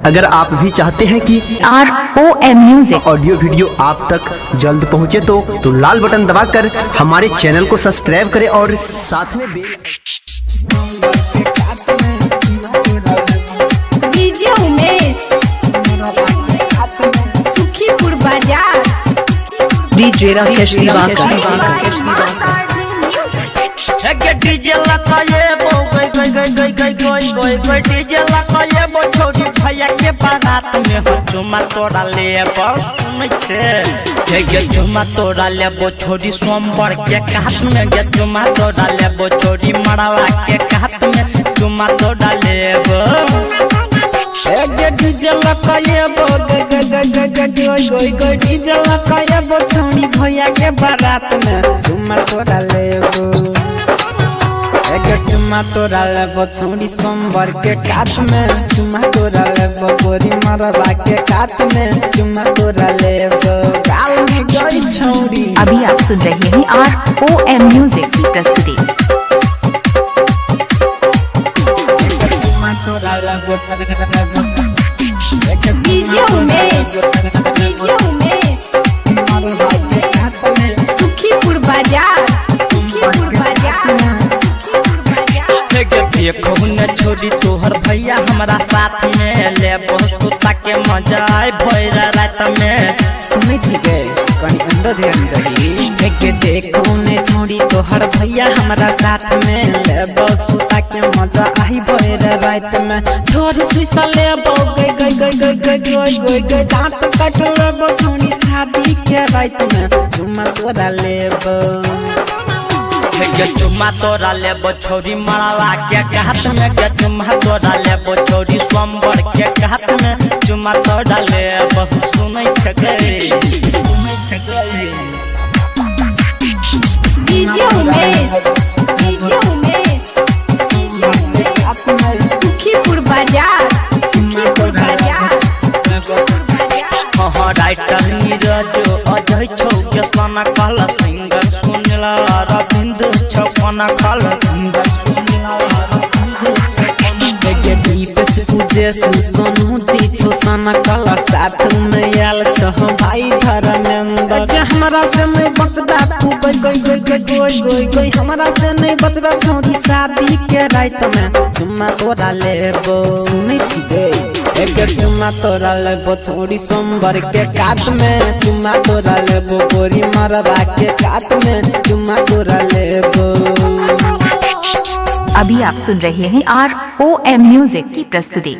अगर आप भी चाहते हैं कि ROM म्यूजिक ऑडियो वीडियो आप तक जल्द पहुंचे तो लाल बटन दबाकर हमारे चैनल को सब्सक्राइब करें और साथ में बेल डीजे उमेश सुखीपुर बाजार डीजे राकेश दिवाकर डीजे लगाए बो डीजे लगाए बो छोटी भैया के बारात में हो चुमा तोड़ा ले सुन छे चुमा तोड़ा ले बो छोटी सोमवार के हाथ में गे चुमा तोड़ा ले बो छोटी मड़वा के हाथ में चुमा तोड़ा ले डीजे लगाए बो डीजे लगाए बो छोटी भैया के बारात में चुमा तोड़ा ले चुमा तोरा लेबो छोड़ी सोमवार के काट में चुमा तोरा लेबो गोरी मरवा के काट में चुमा तोरा लेबो गाल में गई छोड़ी। अभी आप सुन रहे हैं ROM म्यूजिक की प्रस्तुति। चुमा तोरा लेबो डीजे उमेश मरवा के काट में सुखीपुर बाजार देखो न छोड़ी तोहर भैया हमारा साथ में ले बहुत के मजा आए भैरा रात में सुने छिके कहीं अंदर ध्यान रही देखो ने छोड़ी तोहर भैया हमारा साथ में ले बहुत के मजा आई भैरा रात में छोड़ चुसा ले गई दांत कटोरा छोड़ी शादी के रात में चुमा तोरा लेबो चुमा तोरा लेबो छोरी मरवा के हाथ में गे चुमा तोरा लेबो छोरी सोमवार के हाथ में चुमा तोरा लेबो सुनै छके डीजे उमेश सुखीपुर बाजार हाँ राइटर नीरज अजय छौ के सोना कल सिंगर सुनला रविंद छपना कल सिंगर दीप से पूजे सोनू तीछो सना कला साथ में आल छह भाई धर्मेंद्र हमरा से नहीं बचबा तू गई हमरा से नहीं बचबा छोड़ी शादी के रात में चुम्मा तोरा लेबो सुनै छिके एक चुम्मा तोरा लेबो छोड़ी सोमवार के काट में चुम्मा तोरा लेबो गोरी मरवा के काट में चुम्मा तोरा लेबो। अभी आप सुन रहे हैं ROM म्यूजिक की प्रस्तुति।